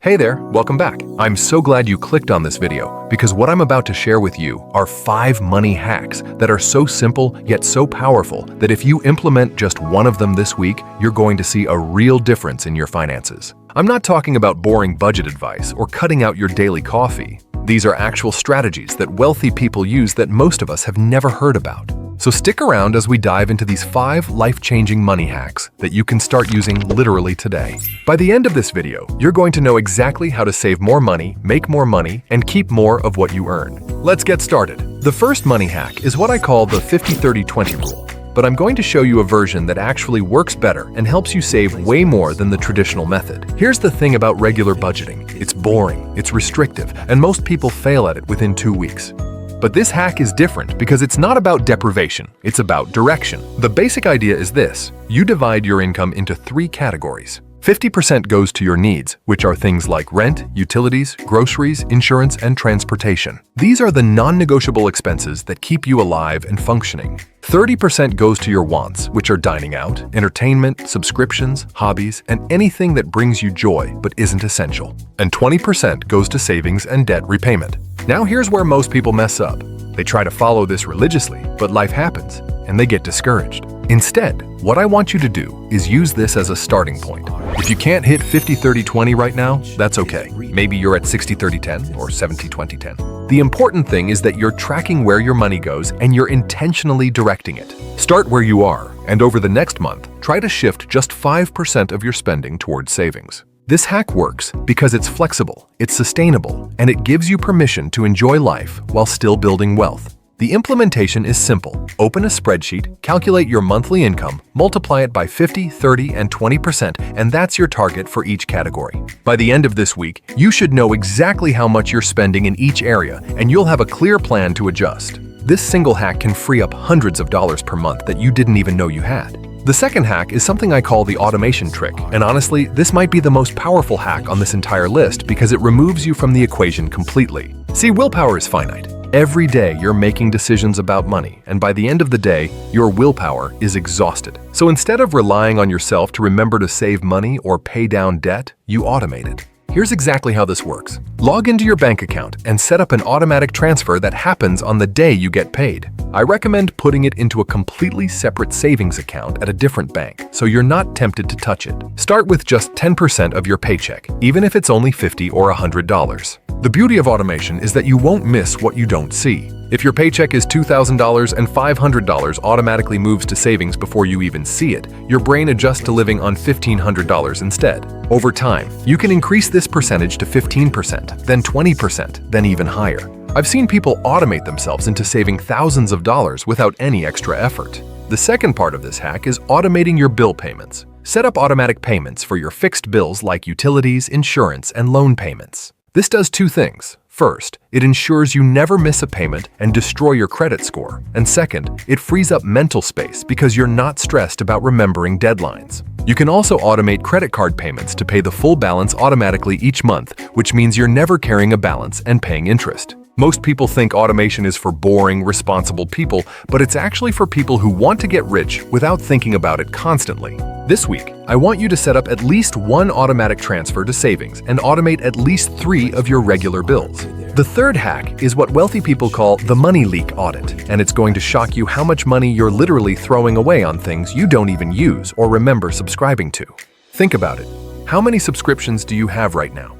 Hey there, welcome back. I'm so glad you clicked on this video because what I'm about to share with you are 5 money hacks that are so simple yet so powerful that if you implement just one of them this week, you're going to see a real difference in your finances. I'm not talking about boring budget advice or cutting out your daily coffee. These are actual strategies that wealthy people use that most of us have never heard about. So stick around as we dive into these 5 life-changing money hacks that you can start using literally today. By the end of this video, you're going to know exactly how to save more money, make more money, and keep more of what you earn. Let's get started. The first money hack is what I call the 50-30-20 rule, but I'm going to show you a version that actually works better and helps you save way more than the traditional method. Here's the thing about regular budgeting. It's boring, it's restrictive, and most people fail at it within 2 weeks. But this hack is different because it's not about deprivation, it's about direction. The basic idea is this: you divide your income into 3 categories. 50% goes to your needs, which are things like rent, utilities, groceries, insurance, and transportation. These are the non-negotiable expenses that keep you alive and functioning. 30% goes to your wants, which are dining out, entertainment, subscriptions, hobbies, and anything that brings you joy but isn't essential. And 20% goes to savings and debt repayment. Now here's where most people mess up. They try to follow this religiously, but life happens, and they get discouraged. Instead, what I want you to do is use this as a starting point. If you can't hit 50-30-20 right now, that's okay. Maybe you're at 60-30-10 or 70-20-10. The important thing is that you're tracking where your money goes and you're intentionally directing it. Start where you are, and over the next month, try to shift just 5% of your spending towards savings. This hack works because it's flexible, it's sustainable, and it gives you permission to enjoy life while still building wealth. The implementation is simple. Open a spreadsheet, calculate your monthly income, multiply it by 50, 30, and 20%, and that's your target for each category. By the end of this week, you should know exactly how much you're spending in each area, and you'll have a clear plan to adjust. This single hack can free up hundreds of dollars per month that you didn't even know you had. The second hack is something I call the automation trick, and honestly, this might be the most powerful hack on this entire list because it removes you from the equation completely. See, willpower is finite. Every day you're making decisions about money, and by the end of the day, your willpower is exhausted. So instead of relying on yourself to remember to save money or pay down debt, you automate it. Here's exactly how this works. Log into your bank account and set up an automatic transfer that happens on the day you get paid. I recommend putting it into a completely separate savings account at a different bank, so you're not tempted to touch it. Start with just 10% of your paycheck, even if it's only $50 or $100. The beauty of automation is that you won't miss what you don't see. If your paycheck is $2,000 and $500 automatically moves to savings before you even see it, your brain adjusts to living on $1,500 instead. Over time, you can increase this percentage to 15%, then 20%, then even higher. I've seen people automate themselves into saving thousands of dollars without any extra effort. The second part of this hack is automating your bill payments. Set up automatic payments for your fixed bills like utilities, insurance, and loan payments. This does 2 things. First, it ensures you never miss a payment and destroy your credit score. And second, it frees up mental space because you're not stressed about remembering deadlines. You can also automate credit card payments to pay the full balance automatically each month, which means you're never carrying a balance and paying interest. Most people think automation is for boring, responsible people, but it's actually for people who want to get rich without thinking about it constantly. This week, I want you to set up at least 1 automatic transfer to savings and automate at least 3 of your regular bills. The third hack is what wealthy people call the money leak audit, and it's going to shock you how much money you're literally throwing away on things you don't even use or remember subscribing to. Think about it. How many subscriptions do you have right now?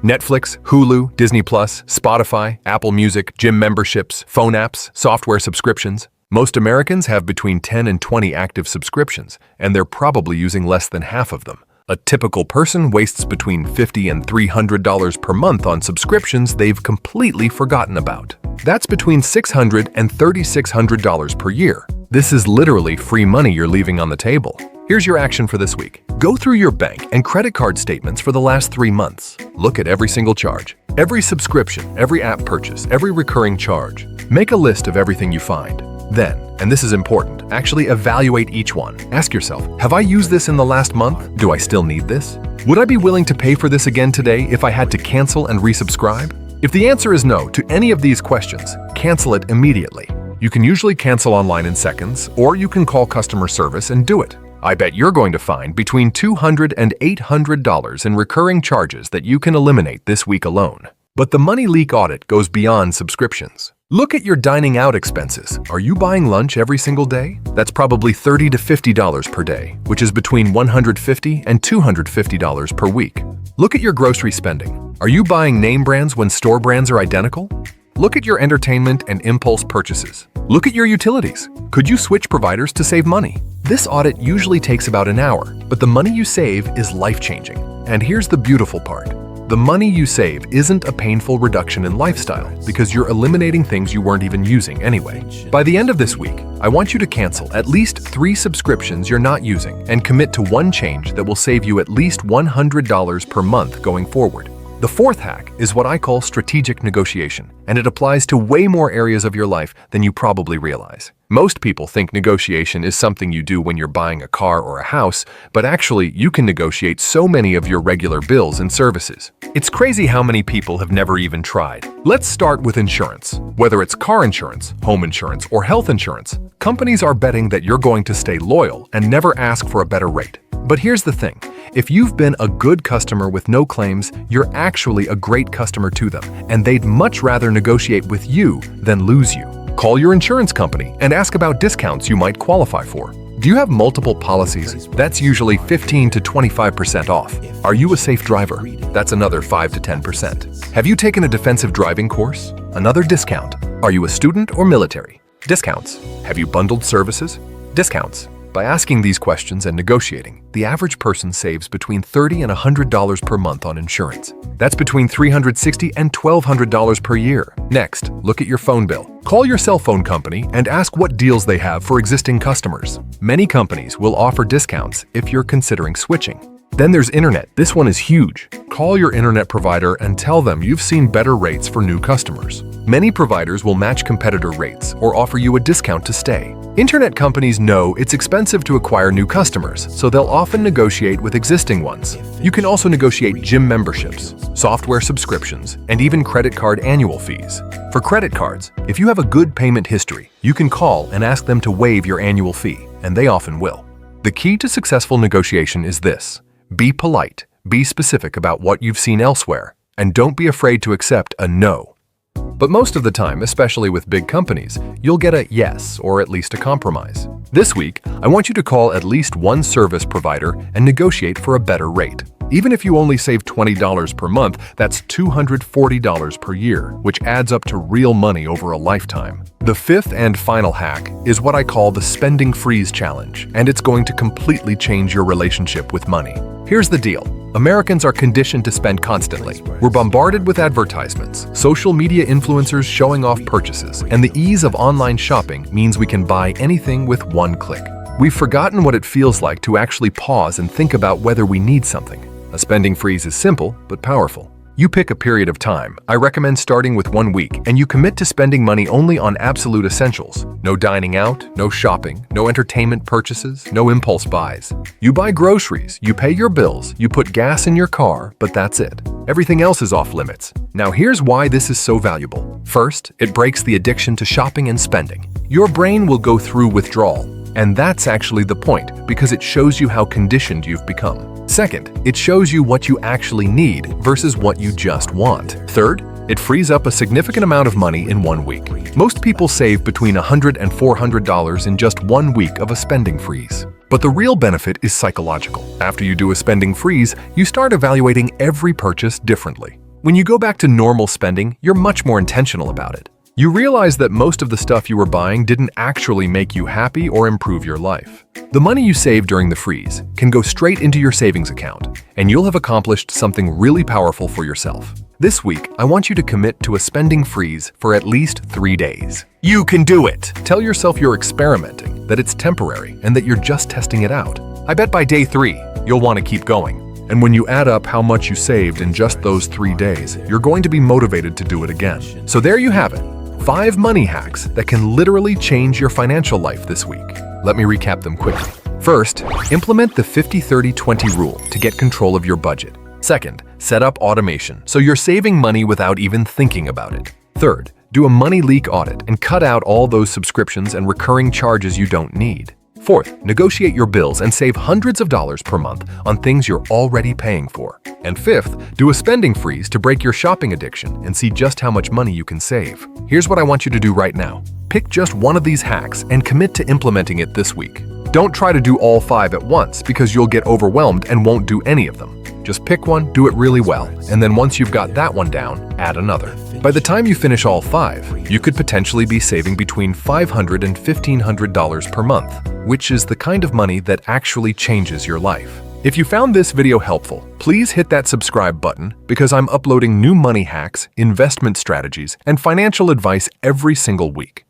Netflix, Hulu, Disney+, Spotify, Apple Music, gym memberships, phone apps, software subscriptions. Most Americans have between 10 and 20 active subscriptions, and they're probably using less than half of them. A typical person wastes between $50 and $300 per month on subscriptions they've completely forgotten about. That's between $600 and $3,600 per year. This is literally free money you're leaving on the table. Here's your action for this week. Go through your bank and credit card statements for the last 3 months. Look at every single charge, every subscription, every app purchase, every recurring charge. Make a list of everything you find. Then, and this is important, actually evaluate each one. Ask yourself, have I used this in the last month? Do I still need this? Would I be willing to pay for this again today if I had to cancel and resubscribe? If the answer is no to any of these questions, cancel it immediately. You can usually cancel online in seconds, or you can call customer service and do it. I bet you're going to find between $200 and $800 in recurring charges that you can eliminate this week alone. But the money leak audit goes beyond subscriptions. Look at your dining out expenses. Are you buying lunch every single day? That's probably $30 to $50 per day, which is between $150 and $250 per week. Look at your grocery spending. Are you buying name brands when store brands are identical? Look at your entertainment and impulse purchases. Look at your utilities. Could you switch providers to save money? This audit usually takes about an hour, but the money you save is life-changing. And here's the beautiful part. The money you save isn't a painful reduction in lifestyle because you're eliminating things you weren't even using anyway. By the end of this week, I want you to cancel at least 3 subscriptions you're not using and commit to one change that will save you at least $100 per month going forward. The fourth hack is what I call strategic negotiation, and it applies to way more areas of your life than you probably realize. Most people think negotiation is something you do when you're buying a car or a house, but actually you can negotiate so many of your regular bills and services. It's crazy how many people have never even tried. Let's start with insurance. Whether it's car insurance, home insurance, or health insurance, companies are betting that you're going to stay loyal and never ask for a better rate. But here's the thing. If you've been a good customer with no claims, you're actually a great customer to them, and they'd much rather negotiate with you than lose you. Call your insurance company and ask about discounts you might qualify for. Do you have multiple policies? That's usually 15 to 25% off. Are you a safe driver? That's another 5 to 10%. Have you taken a defensive driving course? Another discount. Are you a student or military? Discounts. Have you bundled services? Discounts. By asking these questions and negotiating, the average person saves between $30 and $100 per month on insurance. That's between $360 and $1,200 per year. Next, look at your phone bill. Call your cell phone company and ask what deals they have for existing customers. Many companies will offer discounts if you're considering switching. Then there's internet. This one is huge. Call your internet provider and tell them you've seen better rates for new customers. Many providers will match competitor rates or offer you a discount to stay. Internet companies know it's expensive to acquire new customers, so they'll often negotiate with existing ones. You can also negotiate gym memberships, software subscriptions, and even credit card annual fees. For credit cards, if you have a good payment history, you can call and ask them to waive your annual fee, and they often will. The key to successful negotiation is this. Be polite, be specific about what you've seen elsewhere, and don't be afraid to accept a no. But most of the time, especially with big companies, you'll get a yes or at least a compromise. This week, I want you to call at least one service provider and negotiate for a better rate. Even if you only save $20 per month, that's $240 per year, which adds up to real money over a lifetime. The fifth and final hack is what I call the spending freeze challenge, and it's going to completely change your relationship with money. Here's the deal. Americans are conditioned to spend constantly. We're bombarded with advertisements, social media influencers showing off purchases, and the ease of online shopping means we can buy anything with one click. We've forgotten what it feels like to actually pause and think about whether we need something. A spending freeze is simple, but powerful. You pick a period of time. I recommend starting with 1 week, and you commit to spending money only on absolute essentials. No dining out, no shopping, no entertainment purchases, no impulse buys. You buy groceries, you pay your bills, you put gas in your car, but that's it. Everything else is off limits. Now here's why this is so valuable. First, it breaks the addiction to shopping and spending. Your brain will go through withdrawal, and that's actually the point because it shows you how conditioned you've become. Second, it shows you what you actually need versus what you just want. Third, it frees up a significant amount of money in 1 week. Most people save between $100 and $400 in just 1 week of a spending freeze. But the real benefit is psychological. After you do a spending freeze, you start evaluating every purchase differently. When you go back to normal spending, you're much more intentional about it. You realize that most of the stuff you were buying didn't actually make you happy or improve your life. The money you save during the freeze can go straight into your savings account, and you'll have accomplished something really powerful for yourself. This week, I want you to commit to a spending freeze for at least 3 days. You can do it! Tell yourself you're experimenting, that it's temporary, and that you're just testing it out. I bet by day 3, you'll want to keep going. And when you add up how much you saved in just those 3 days, you're going to be motivated to do it again. So there you have it. 5 money hacks that can literally change your financial life this week. Let me recap them quickly. First, implement the 50-30-20 rule to get control of your budget. Second, set up automation so you're saving money without even thinking about it. Third, do a money leak audit and cut out all those subscriptions and recurring charges you don't need. Fourth, negotiate your bills and save hundreds of dollars per month on things you're already paying for. And fifth, do a spending freeze to break your shopping addiction and see just how much money you can save. Here's what I want you to do right now. Pick just one of these hacks and commit to implementing it this week. Don't try to do all 5 at once because you'll get overwhelmed and won't do any of them. Just pick one, do it really well, and then once you've got that one down, add another. By the time you finish all 5, you could potentially be saving between $500 and $1,500 per month, which is the kind of money that actually changes your life. If you found this video helpful, please hit that subscribe button because I'm uploading new money hacks, investment strategies, and financial advice every single week.